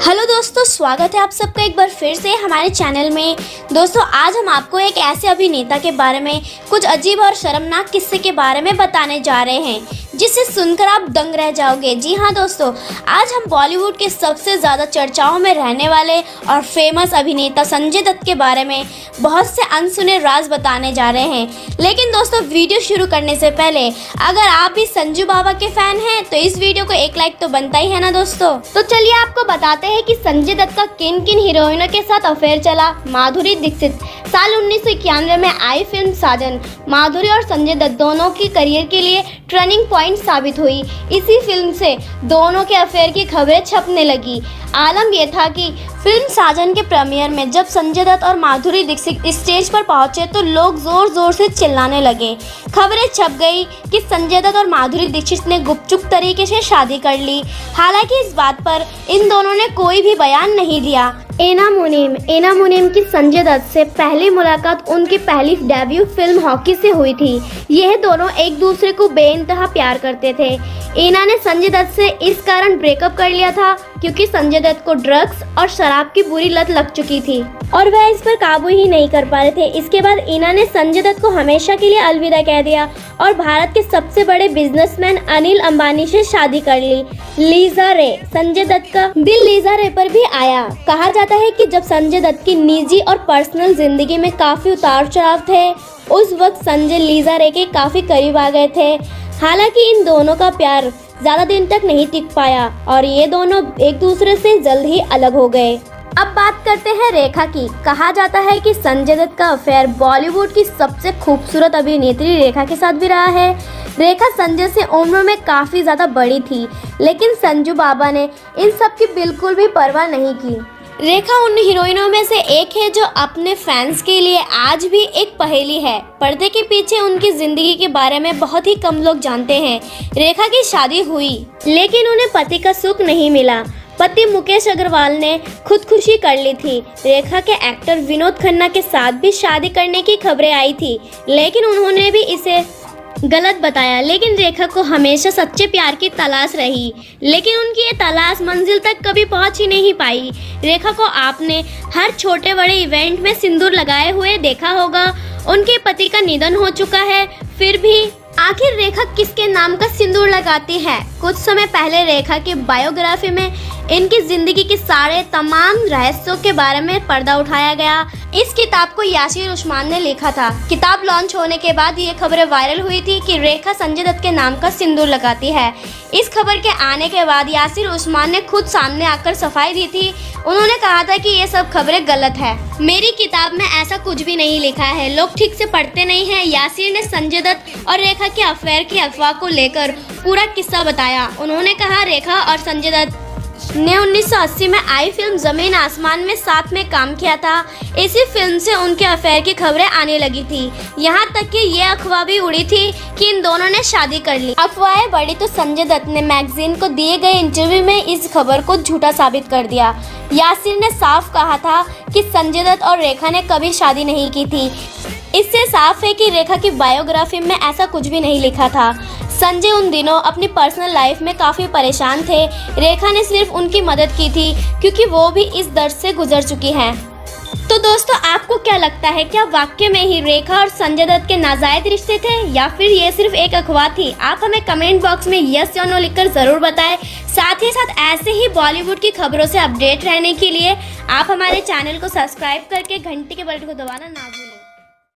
Hello दोस्तों, स्वागत है आप सबका एक बार फिर से हमारे चैनल में। दोस्तों, आज हम आपको एक ऐसे अभिनेता के बारे में कुछ अजीब और शर्मनाक किस्से के बारे में बताने जा रहे हैं जिसे सुनकर आप दंग रह जाओगे। जी हाँ दोस्तों, आज हम बॉलीवुड के सबसे ज़्यादा चर्चाओं में रहने वाले और फेमस अभिनेता संजय दत्त के बारे में बहुत से अनसुने राज बताने जा रहे हैं। लेकिन दोस्तों, वीडियो शुरू करने से पहले अगर आप भी संजू बाबा के फैन हैं तो इस वीडियो को एक लाइक तो बनता ही है ना दोस्तों। तो चलिए आपको बताते हैं कि संजय दत्त का किन किन हीरोइनों के साथ अफेयर चला। माधुरी दीक्षित साल 1991 में आई फिल्म साजन माधुरी और संजय दत्त दोनों की करियर के लिए टर्निंग पॉइंट साबित हुई। इसी फिल्म से दोनों के अफेयर की खबरें छपने लगी। आलम यह था कि फिल्म साजन के प्रीमियर में जब संजय दत्त और माधुरी दीक्षित स्टेज पर पहुंचे तो लोग जोर जोर से चिल्लाने लगे। खबरें छप गई कि संजय दत्त और माधुरी दीक्षित ने गुपचुप तरीके से शादी कर ली। हालांकि इस बात पर इन दोनों ने कोई भी बयान नहीं दिया। एना मुनीम की संजय दत्त से पहली मुलाकात उनकी पहली डेब्यू फिल्म हॉकी से हुई थी। यह दोनों एक दूसरे को बेइंतहा प्यार करते थे। एना ने संजय दत्त से इस कारण ब्रेकअप कर लिया था क्योंकि संजय दत्त को ड्रग्स और शराब की बुरी लत लग चुकी थी और वह इस पर काबू ही नहीं कर पा रहे थे। इसके बाद एना ने संजय दत्त को हमेशा के लिए अलविदा कह दिया और भारत के सबसे बड़े बिजनेसमैन अनिल अंबानी से शादी कर ली। लीजा रे, संजय दत्त का दिल लीजा रे पर भी आया। कहा जाता है कि जब संजय दत्त की निजी और पर्सनल जिंदगी में काफी उतार चढ़ाव थे, उस वक्त संजय लीजा रे के काफी करीब आ गए थे। हालांकि इन दोनों का प्यार ज्यादा दिन तक नहीं टिक पाया और ये दोनों एक दूसरे से जल्द ही अलग हो गए। अब बात करते हैं रेखा की। कहा जाता है कि संजय दत्त का अफेयर बॉलीवुड की सबसे खूबसूरत अभिनेत्री रेखा के साथ भी रहा है। रेखा संजय से उम्र में काफी ज्यादा बड़ी थी, लेकिन संजू बाबा ने इन सब की बिल्कुल भी परवाह नहीं की। रेखा उन हीरोइनों में से एक है जो अपने फैंस के लिए आज भी एक पहेली है। पर्दे के पीछे उनकी जिंदगी के बारे में बहुत ही कम लोग जानते हैं। रेखा की शादी हुई लेकिन उन्हें पति का सुख नहीं मिला। पति मुकेश अग्रवाल ने खुदकुशी कर ली थी। रेखा के एक्टर विनोद खन्ना के साथ भी शादी करने की खबरें आई थी, लेकिन उन्होंने भी इसे गलत बताया। लेकिन रेखा को हमेशा सच्चे प्यार की तलाश रही, लेकिन उनकी ये तलाश मंजिल तक कभी पहुंच ही नहीं पाई। रेखा को आपने हर छोटे बड़े इवेंट में सिंदूर लगाए हुए देखा होगा। उनके पति का निधन हो चुका है, फिर भी आखिर रेखा किसके नाम का सिंदूर लगाती है? कुछ समय पहले रेखा की बायोग्राफी में इनकी जिंदगी के सारे तमाम रहस्यों के बारे में पर्दा उठाया गया। इस किताब को यासिर उस्मान ने लिखा था। किताब लॉन्च होने के बाद ये खबरें वायरल हुई थी कि रेखा संजय दत्त के नाम का सिंदूर लगाती है। इस खबर के आने के बाद यासिर उस्मान ने खुद सामने आकर सफाई दी थी। उन्होंने कहा था कि ये सब खबरें गलत है, मेरी किताब में ऐसा कुछ भी नहीं लिखा है, लोग ठीक से पढ़ते नहीं हैं। यासिर ने संजय दत्त और रेखा के अफेयर की अफवाह को लेकर पूरा किस्सा बताया। उन्होंने कहा, रेखा और संजय दत्त ने 1980 में आई फिल्म जमीन आसमान में साथ में काम किया था। इसी फिल्म से उनके अफेयर की खबरें आने लगी थी। यहाँ तक कि ये अफवाह भी उड़ी थी कि इन दोनों ने शादी कर ली। अफवाहें बढ़ी तो संजय दत्त ने मैगजीन को दिए गए इंटरव्यू में इस खबर को झूठा साबित कर दिया। यासिर ने साफ कहा था कि संजय दत्त और रेखा ने कभी शादी नहीं की थी। इससे साफ है कि रेखा की बायोग्राफी में ऐसा कुछ भी नहीं लिखा था। संजय उन दिनों अपनी पर्सनल लाइफ में काफ़ी परेशान थे। रेखा ने सिर्फ उनकी मदद की थी क्योंकि वो भी इस दर्द से गुजर चुकी हैं। तो दोस्तों, आपको क्या लगता है, क्या वाकई में ही रेखा और संजय दत्त के नाजायज रिश्ते थे या फिर ये सिर्फ एक अफवाह थी? आप हमें कमेंट बॉक्स में यस या नो लिखकर ज़रूर बताएं। साथ ही साथ ऐसे ही बॉलीवुड की खबरों से अपडेट रहने के लिए आप हमारे चैनल को सब्सक्राइब करके घंटी के बटन को दबाना ना भूलें।